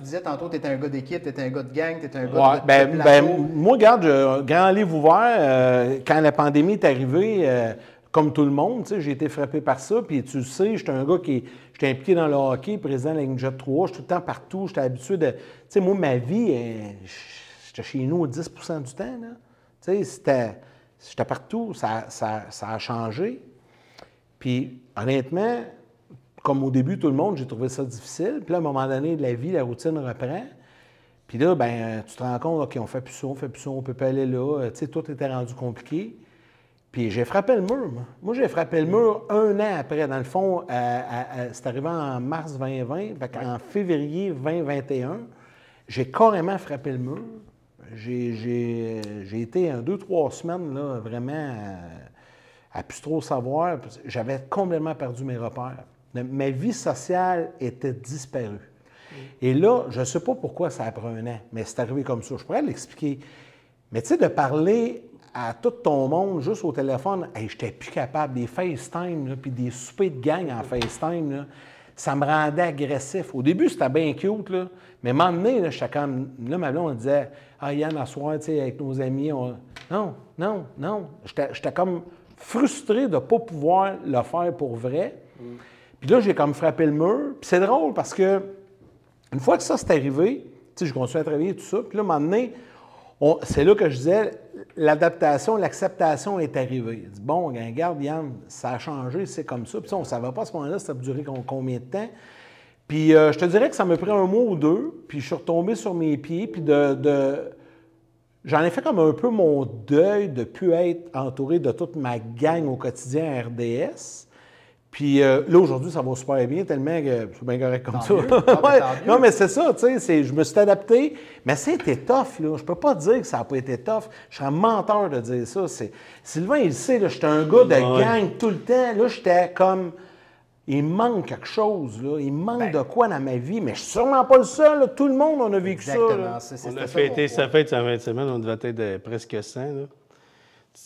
disais tantôt, tu étais un gars d'équipe, tu étais un gars de gang, tu étais un gars de plateau. Moi, regarde, grand livre ouvert, quand la pandémie est arrivée, comme tout le monde, j'ai été frappé par ça. Puis tu le sais, j'étais un gars qui j'étais impliqué dans le hockey, président de la Ligue Jet 3, je suis tout le temps partout, j'étais habitué de... Tu sais, moi, ma vie, j'étais chez nous 10 du temps, là. Tu sais, j'étais partout, ça a changé. Puis, honnêtement, comme au début, tout le monde, j'ai trouvé ça difficile. Puis là, à un moment donné de la vie, la routine reprend. Puis là, ben, tu te rends compte, OK, on fait plus ça, on ne peut pas aller là. Tu sais, tout était rendu compliqué. Puis j'ai frappé le mur, moi. Moi, j'ai frappé le mur un an après. Dans le fond, c'est arrivé en mars 2020. En février 2021, j'ai carrément frappé le mur. J'ai été 2-3 semaines, là, vraiment, à plus trop savoir. J'avais complètement perdu mes repères. Ma vie sociale était disparue. Et là, je ne sais pas pourquoi ça a pris un an, mais c'est arrivé comme ça. Je pourrais l'expliquer. Mais tu sais, de parler à tout ton monde juste au téléphone, hey, je n'étais plus capable. Des FaceTime, puis des soupers de gang en FaceTime, là, ça me rendait agressif. Au début, c'était bien cute, là, mais à un moment donné, j'étais comme... Là, ma blonde, on disait, « Ah, Yann, à soir, tu sais, avec nos amis, on... » Non. J'étais comme frustré de ne pas pouvoir le faire pour vrai. Puis là, j'ai comme frappé le mur. Puis c'est drôle parce que une fois que ça s'est arrivé, tu sais, je continue à travailler tout ça. Puis là, à un moment donné, c'est là que je disais, l'adaptation, l'acceptation est arrivée. Je dis, bon, regarde, Yann, ça a changé, c'est comme ça. Puis ça, on ne savait pas à ce moment-là, ça va durer combien de temps. Puis je te dirais que ça m'a pris un mois ou deux, puis je suis retombé sur mes pieds, puis j'en ai fait comme un peu mon deuil de ne plus être entouré de toute ma gang au quotidien à RDS. Puis là, aujourd'hui, ça va super bien, tellement que c'est bien correct comme ça. Ouais. Non, mais c'est ça, tu sais, je me suis adapté, mais c'était tough, là. Je peux pas dire que ça n'a pas été tough. Je serais un menteur de dire ça. Sylvain, il sait, là, j'étais un gars de gang tout le temps. Là, j'étais comme... Il me manque quelque chose, là. Il me manque de quoi dans ma vie, mais je suis sûrement pas le seul, là. Tout le monde en a vécu ça. Là. On a fêté sa fête en fin de semaine, on devait être presque 100, là.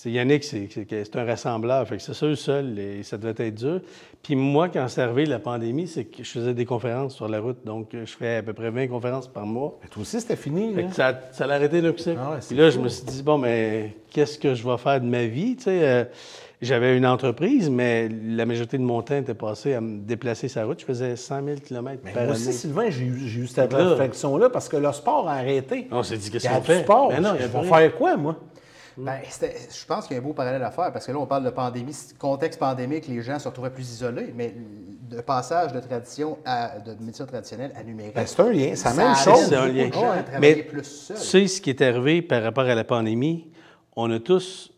Yannick, c'est un rassembleur, fait que c'est sûr seul, et ça devait être dur. Puis moi, quand c'est arrivé la pandémie, c'est que je faisais des conférences sur la route, donc je fais à peu près 20 conférences par mois. Mais toi aussi, c'était fini, là. Ça l'a arrêté là, puis là, je me suis dit, bon, mais qu'est-ce que je vais faire de ma vie, tu sais? J'avais une entreprise, mais la majorité de mon temps était passé à me déplacer sur la route. Je faisais 100 000 km par année. Moi aussi, Sylvain, j'ai eu cette réflexion-là parce que le sport a arrêté. On s'est dit, qu'est-ce qu'on fait? Sport. Mais non, je vais faire quoi, moi? Ben, je pense qu'il y a un beau parallèle à faire parce que là, on parle de pandémie, contexte pandémique, les gens se retrouvaient plus isolés, mais de passage de tradition de médecine traditionnelle à numérique. Ben, c'est un lien, c'est la même chose. C'est un lien. Mais tu sais, ce qui est arrivé par rapport à la pandémie, on a tous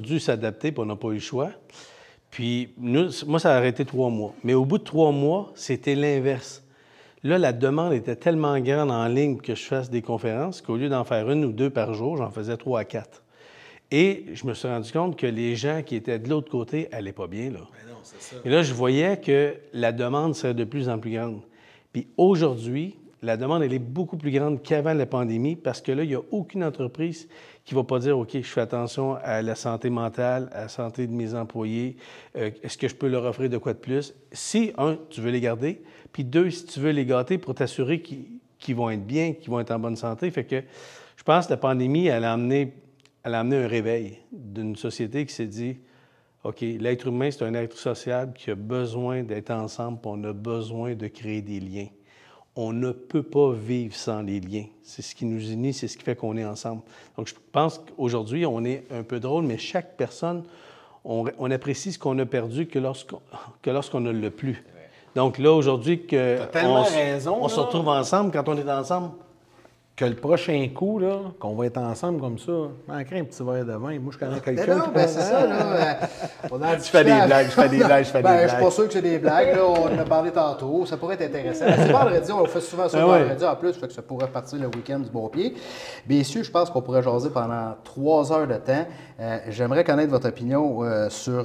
dû s'adapter, puis on n'a pas eu le choix. Puis, moi, ça a arrêté 3 mois. Mais au bout de 3 mois, c'était l'inverse. Là, la demande était tellement grande en ligne que je fasse des conférences qu'au lieu d'en faire 1 ou 2 par jour, j'en faisais 3 à 4. Et je me suis rendu compte que les gens qui étaient de l'autre côté n'allaient pas bien, là. Mais non, c'est ça. Et là, je voyais que la demande serait de plus en plus grande. Puis aujourd'hui, la demande, elle est beaucoup plus grande qu'avant la pandémie parce que là, il n'y a aucune entreprise qui ne va pas dire, OK, je fais attention à la santé mentale, à la santé de mes employés. Est-ce que je peux leur offrir de quoi de plus? Si, 1, tu veux les garder, puis 2, si tu veux les gâter pour t'assurer qu'ils vont être bien, qu'ils vont être en bonne santé. Fait que je pense que la pandémie, elle a amené un réveil d'une société qui s'est dit, OK, l'être humain, c'est un être sociable qui a besoin d'être ensemble, puis on a besoin de créer des liens. On ne peut pas vivre sans les liens. C'est ce qui nous unit, c'est ce qui fait qu'on est ensemble. Donc, je pense qu'aujourd'hui, on est un peu drôle, mais chaque personne, on apprécie ce qu'on a perdu que lorsqu'on ne l'a plus. Donc là, aujourd'hui, on se retrouve ensemble quand on est ensemble. Que le prochain coup, là, qu'on va être ensemble comme ça, manquerait un petit verre de vin. Moi, je connais quelqu'un. Non, ben c'est ça, là. Je fais des blagues. Je suis pas sûr que c'est des blagues, là. On en a parlé tantôt. Ça pourrait être intéressant. C'est vendredi, on le fait souvent ça le vendredi en plus, fait que ça pourrait partir le week-end du bon pied. Messieurs, je pense qu'on pourrait jaser pendant 3 heures de temps. J'aimerais connaître votre opinion sur...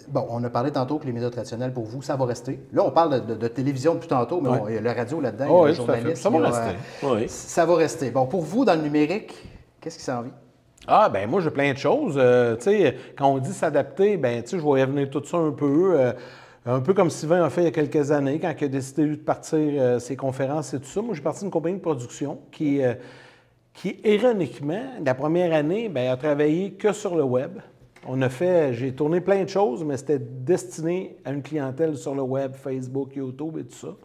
Bon, on a parlé tantôt que les médias traditionnels, pour vous, ça va rester. Là, on parle de télévision depuis tantôt, mais il y a le radio là-dedans, il y a le journaliste. Ça va rester. Ça va rester. Bon, pour vous, dans le numérique, qu'est-ce qui s'en vient? Ah, ben moi, j'ai plein de choses. Tu sais, quand on dit s'adapter, ben tu sais, je vais y revenir tout ça un peu. Un peu comme Sylvain a fait il y a quelques années, quand il a décidé de partir ses conférences et tout ça. Moi, j'ai parti d'une compagnie de production qui ironiquement, la première année, bien, a travaillé que sur le web. J'ai tourné plein de choses, mais c'était destiné à une clientèle sur le web, Facebook, YouTube et tout ça,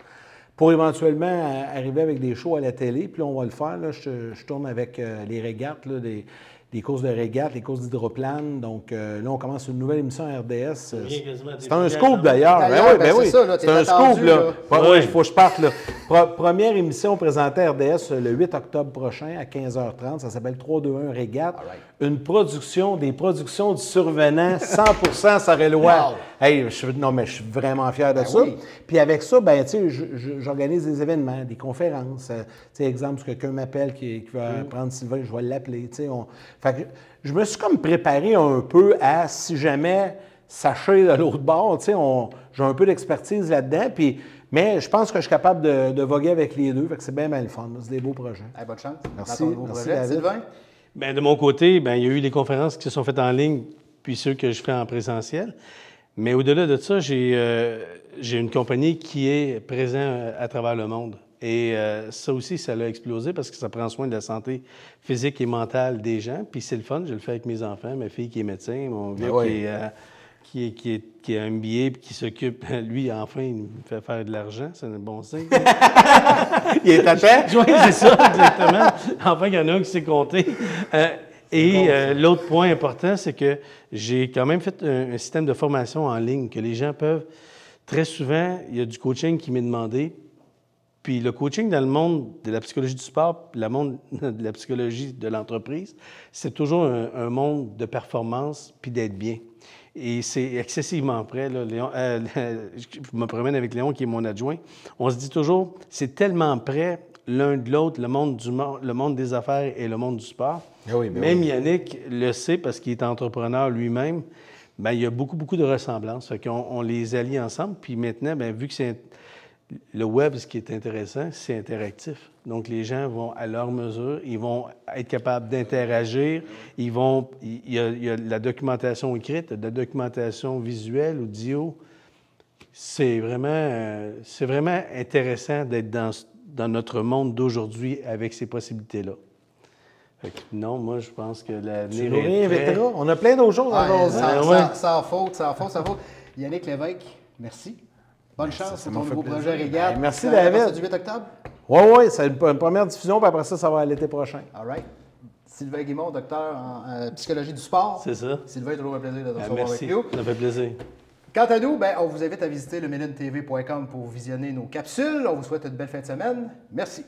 pour éventuellement arriver avec des shows à la télé. Puis là, on va le faire. Là, je tourne avec les régates, là, des courses de régates, les courses d'hydroplane. Donc là, on commence une nouvelle émission à RDS. C'est un scoop d'ailleurs. Oui. C'est un scoop. Oui, il faut que je parte. Là. Première émission présentée à RDS le 8 octobre prochain à 15h30. Ça s'appelle 3-2-1 Régate. Une production, des productions du survenant 100% Sarellois. Wow. Hey, je suis vraiment fier de ça. Oui. Puis avec ça, ben, j'organise des événements, des conférences. Exemple, si quelqu'un m'appelle qui va prendre Sylvain, je vais l'appeler. Fait que je me suis comme préparé un peu à, si jamais ça chie de l'autre bord, j'ai un peu d'expertise là-dedans, mais je pense que je suis capable de voguer avec les deux, fait que c'est bien le fun. C'est des beaux projets. Hey, bonne chance. Merci, David. Sylvain? Bien, de mon côté, il y a eu les conférences qui se sont faites en ligne, puis ceux que je fais en présentiel. Mais au-delà de ça, j'ai une compagnie qui est présente à travers le monde. Et ça aussi, ça l'a explosé parce que ça prend soin de la santé physique et mentale des gens. Puis c'est le fun, je le fais avec mes enfants, ma fille qui est médecin, mon gars qui est un MBA et qui s'occupe, lui, enfin, il me fait faire de l'argent, c'est un bon signe. Il est à terre? Oui, c'est ça, exactement. Enfin, il y en a un qui sait compter. L'autre point important, c'est que j'ai quand même fait un système de formation en ligne que les gens peuvent... Très souvent, il y a du coaching qui m'est demandé. Puis le coaching dans le monde de la psychologie du sport, le monde de la psychologie de l'entreprise, c'est toujours un monde de performance puis d'être bien. Et c'est excessivement près. Là, Léon, je me promène avec Léon, qui est mon adjoint. On se dit toujours, c'est tellement près l'un de l'autre, le monde des affaires et le monde du sport. Même Yannick le sait parce qu'il est entrepreneur lui-même. Bien, il y a beaucoup de ressemblances. Fait qu'on les allie ensemble. Puis maintenant, bien, vu que c'est le web, ce qui est intéressant, c'est interactif. Donc, les gens vont à leur mesure, ils vont être capables d'interagir, il y a la documentation écrite, de la documentation visuelle, audio. C'est vraiment intéressant d'être dans notre monde d'aujourd'hui avec ces possibilités-là. Non, moi, je pense que l'avenir est très... On a plein d'autres choses à sans faute. Yannick Lévesque, merci. Bonne chance pour ton nouveau projet Régate. Merci, David. C'est du 8 octobre? Oui, c'est une première diffusion, puis après ça va à l'été prochain. All right. Sylvain Guimond, docteur en psychologie du sport. C'est ça. Sylvain, toujours un plaisir de te recevoir avec nous. Ça fait plaisir. Quant à nous, on vous invite à visiter le melintv.com pour visionner nos capsules. On vous souhaite une belle fin de semaine. Merci.